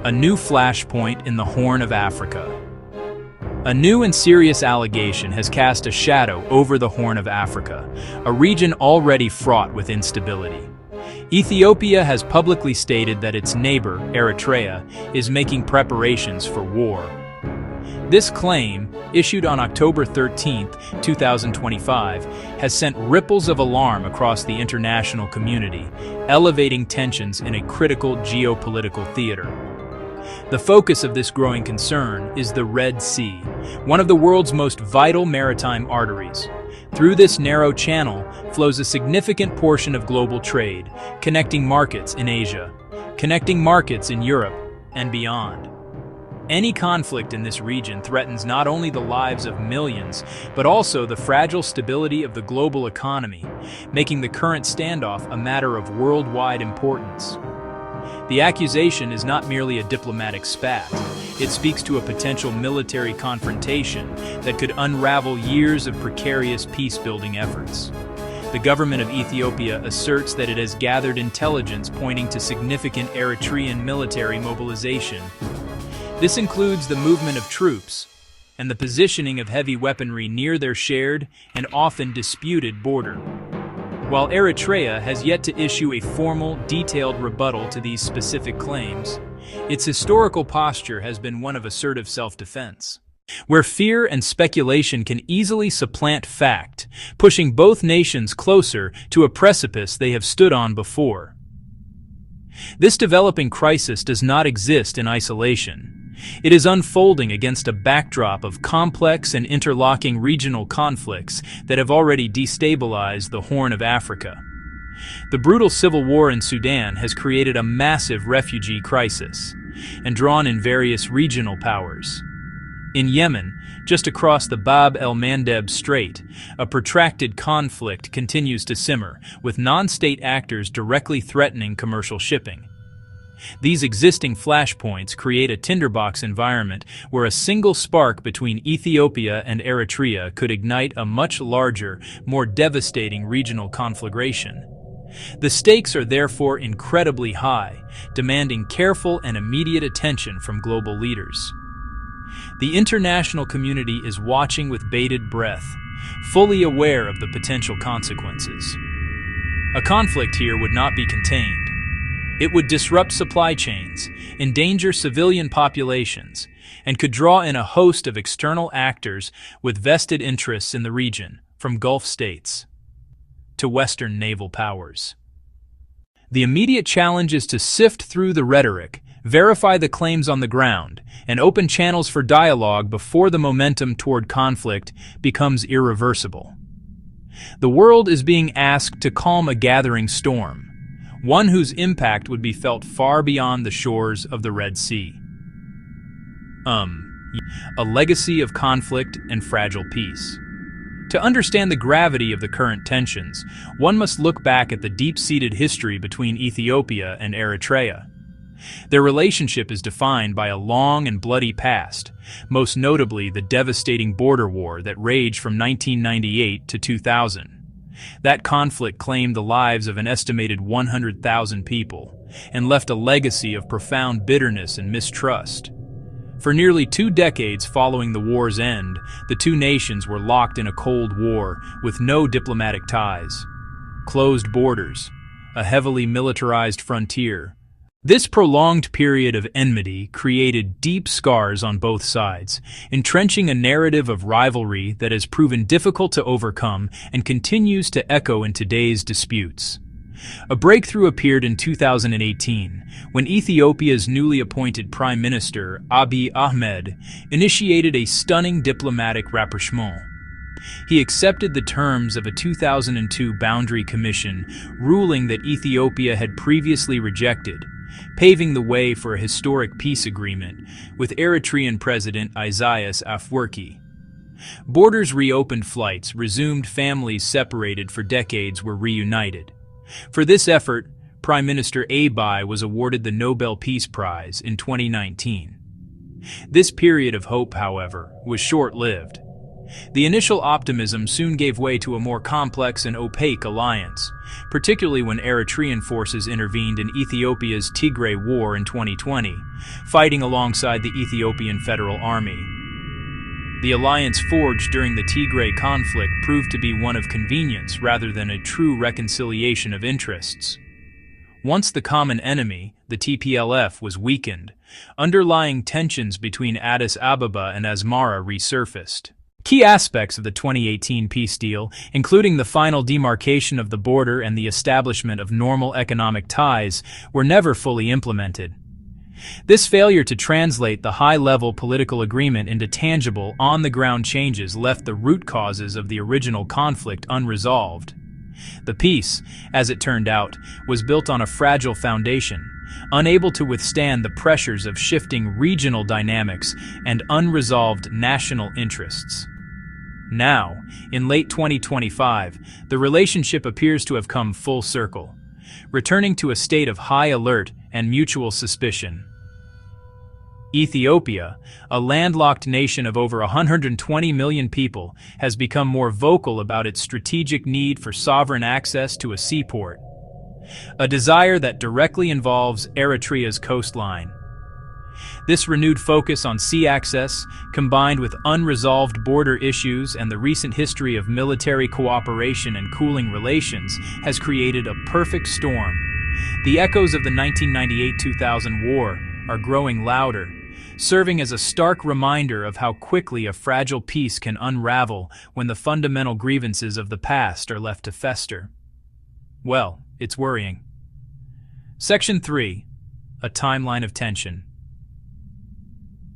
A new flashpoint in the Horn of Africa. A new and serious allegation has cast a shadow over the Horn of Africa, a region already fraught with instability. Ethiopia has publicly stated that its neighbor, Eritrea, is making preparations for war. This claim, issued on October 13, 2025, has sent ripples of alarm across the international community, elevating tensions in a critical geopolitical theater. The focus of this growing concern is the Red Sea, one of the world's most vital maritime arteries. Through this narrow channel flows a significant portion of global trade, connecting markets in Asia, connecting markets in Europe, and beyond. Any conflict in this region threatens not only the lives of millions, but also the fragile stability of the global economy, making the current standoff a matter of worldwide importance. The accusation is not merely a diplomatic spat. It speaks to a potential military confrontation that could unravel years of precarious peace-building efforts. The government of Ethiopia asserts that it has gathered intelligence pointing to significant Eritrean military mobilization. This includes the movement of troops and the positioning of heavy weaponry near their shared and often disputed border. While Eritrea has yet to issue a formal, detailed rebuttal to these specific claims, its historical posture has been one of assertive self-defense, where fear and speculation can easily supplant fact, pushing both nations closer to a precipice they have stood on before. This developing crisis does not exist in isolation. It is unfolding against a backdrop of complex and interlocking regional conflicts that have already destabilized the Horn of Africa. The brutal civil war in Sudan has created a massive refugee crisis and drawn in various regional powers. In Yemen, just across the Bab el-Mandeb Strait, a protracted conflict continues to simmer, with non-state actors directly threatening commercial shipping. These existing flashpoints create a tinderbox environment where a single spark between Ethiopia and Eritrea could ignite a much larger, more devastating regional conflagration. The stakes are therefore incredibly high, demanding careful and immediate attention from global leaders. The international community is watching with bated breath, fully aware of the potential consequences. A conflict here would not be contained. It would disrupt supply chains, endanger civilian populations, and could draw in a host of external actors with vested interests in the region, from Gulf states to Western naval powers. The immediate challenge is to sift through the rhetoric, verify the claims on the ground, and open channels for dialogue before the momentum toward conflict becomes irreversible. The world is being asked to calm a gathering storm, one whose impact would be felt far beyond the shores of the Red Sea. A legacy of conflict and fragile peace. To understand the gravity of the current tensions, one must look back at the deep-seated history between Ethiopia and Eritrea. Their relationship is defined by a long and bloody past, most notably the devastating border war that raged from 1998 to 2000. That conflict claimed the lives of an estimated 100,000 people and left a legacy of profound bitterness and mistrust. For nearly 2 decades following the war's end, the two nations were locked in a Cold War with no diplomatic ties. Closed borders, a heavily militarized frontier. This prolonged period of enmity created deep scars on both sides, entrenching a narrative of rivalry that has proven difficult to overcome and continues to echo in today's disputes. A breakthrough appeared in 2018, when Ethiopia's newly appointed Prime Minister, Abiy Ahmed, initiated a stunning diplomatic rapprochement. He accepted the terms of a 2002 boundary commission, ruling that Ethiopia had previously rejected, paving the way for a historic peace agreement with Eritrean President Isaias Afwerki. Borders reopened, flights resumed, families separated for decades were reunited. For this effort, Prime Minister Abiy was awarded the Nobel Peace Prize in 2019. This period of hope, however, was short-lived. The initial optimism soon gave way to a more complex and opaque alliance, particularly when Eritrean forces intervened in Ethiopia's Tigray War in 2020, fighting alongside the Ethiopian Federal Army. The alliance forged during the Tigray conflict proved to be one of convenience rather than a true reconciliation of interests. Once the common enemy, the TPLF, was weakened, underlying tensions between Addis Ababa and Asmara resurfaced. Key aspects of the 2018 peace deal, including the final demarcation of the border and the establishment of normal economic ties, were never fully implemented. This failure to translate the high-level political agreement into tangible, on-the-ground changes left the root causes of the original conflict unresolved. The peace, as it turned out, was built on a fragile foundation, unable to withstand the pressures of shifting regional dynamics and unresolved national interests. Now, in late 2025, the relationship appears to have come full circle, returning to a state of high alert and mutual suspicion. Ethiopia, a landlocked nation of over 120 million people, has become more vocal about its strategic need for sovereign access to a seaport, a desire that directly involves Eritrea's coastline. This renewed focus on sea access, combined with unresolved border issues and the recent history of military cooperation and cooling relations, has created a perfect storm. The echoes of the 1998-2000 war are growing louder, serving as a stark reminder of how quickly a fragile peace can unravel when the fundamental grievances of the past are left to fester. Well, it's worrying. Section 3. A timeline of tension.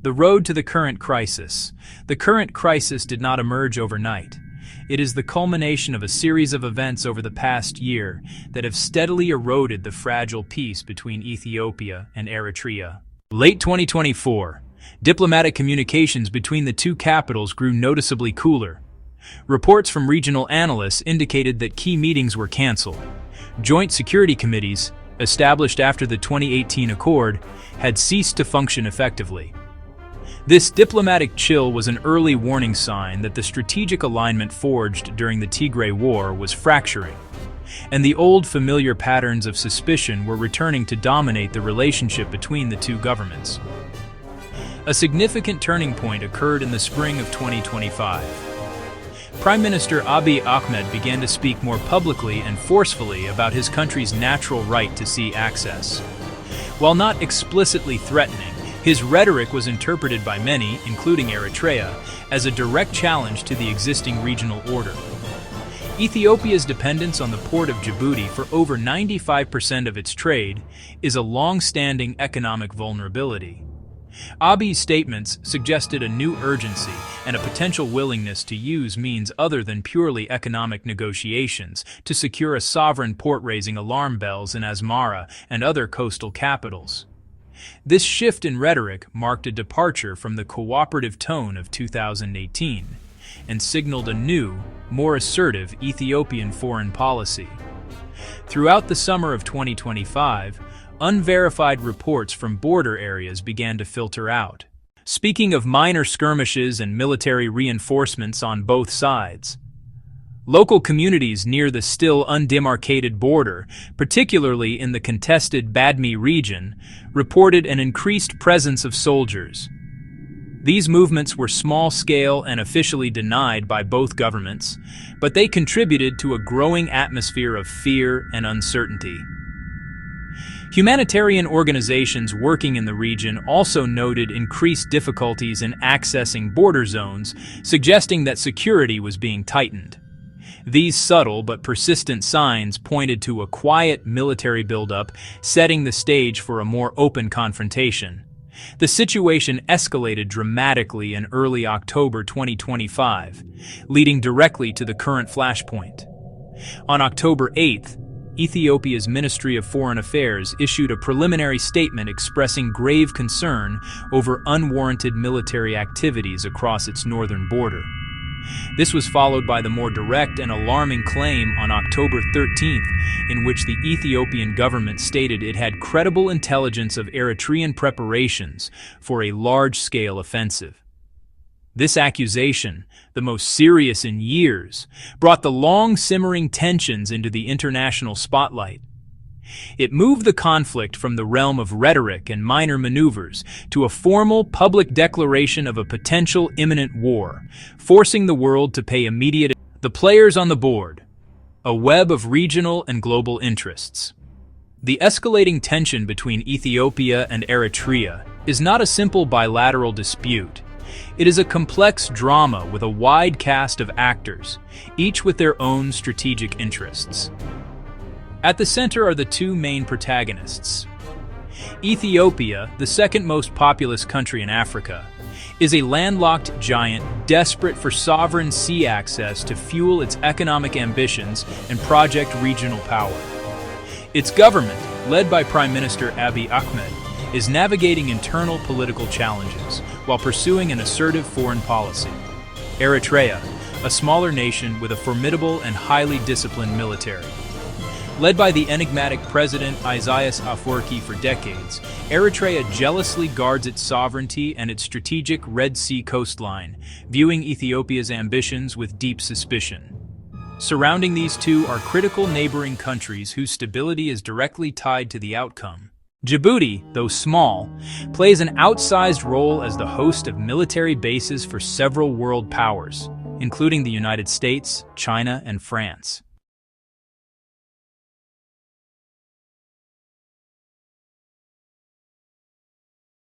The road to the current crisis. The current crisis did not emerge overnight. It is the culmination of a series of events over the past year that have steadily eroded the fragile peace between Ethiopia and Eritrea. Late 2024, diplomatic communications between the two capitals grew noticeably cooler. Reports from regional analysts indicated that key meetings were canceled. Joint security committees, established after the 2018 accord, had ceased to function effectively. This diplomatic chill was an early warning sign that the strategic alignment forged during the Tigray War was fracturing, and the old familiar patterns of suspicion were returning to dominate the relationship between the two governments. A significant turning point occurred in the spring of 2025. Prime Minister Abiy Ahmed began to speak more publicly and forcefully about his country's natural right to sea access. While not explicitly threatening, his rhetoric was interpreted by many, including Eritrea, as a direct challenge to the existing regional order. Ethiopia's dependence on the port of Djibouti for over 95% of its trade is a long-standing economic vulnerability. Abiy's statements suggested a new urgency and a potential willingness to use means other than purely economic negotiations to secure a sovereign port, raising alarm bells in Asmara and other coastal capitals. This shift in rhetoric marked a departure from the cooperative tone of 2018 and signaled a new, more assertive Ethiopian foreign policy. Throughout the summer of 2025, unverified reports from border areas began to filter out, speaking of minor skirmishes and military reinforcements on both sides. Local communities near the still undemarcated border, particularly in the contested Badme region, reported an increased presence of soldiers. These movements were small-scale and officially denied by both governments, but they contributed to a growing atmosphere of fear and uncertainty. Humanitarian organizations working in the region also noted increased difficulties in accessing border zones, suggesting that security was being tightened. These subtle but persistent signs pointed to a quiet military buildup, setting the stage for a more open confrontation. The situation escalated dramatically in early October 2025, leading directly to the current flashpoint. On October 8th, Ethiopia's Ministry of Foreign Affairs issued a preliminary statement expressing grave concern over unwarranted military activities across its northern border. This was followed by the more direct and alarming claim on October 13th, in which the Ethiopian government stated it had credible intelligence of Eritrean preparations for a large-scale offensive. This accusation, the most serious in years, brought the long-simmering tensions into the international spotlight. It moved the conflict from the realm of rhetoric and minor maneuvers to a formal public declaration of a potential imminent war, forcing the world to pay immediate attention. The players on the board: a web of regional and global interests. The escalating tension between Ethiopia and Eritrea is not a simple bilateral dispute. It is a complex drama with a wide cast of actors, each with their own strategic interests. At the center are the two main protagonists. Ethiopia, the second most populous country in Africa, is a landlocked giant desperate for sovereign sea access to fuel its economic ambitions and project regional power. Its government, led by Prime Minister Abiy Ahmed, is navigating internal political challenges while pursuing an assertive foreign policy. Eritrea, a smaller nation with a formidable and highly disciplined military. Led by the enigmatic president Isaias Afwerki for decades, Eritrea jealously guards its sovereignty and its strategic Red Sea coastline, viewing Ethiopia's ambitions with deep suspicion. Surrounding these two are critical neighboring countries whose stability is directly tied to the outcome. Djibouti, though small, plays an outsized role as the host of military bases for several world powers, including the United States, China, and France.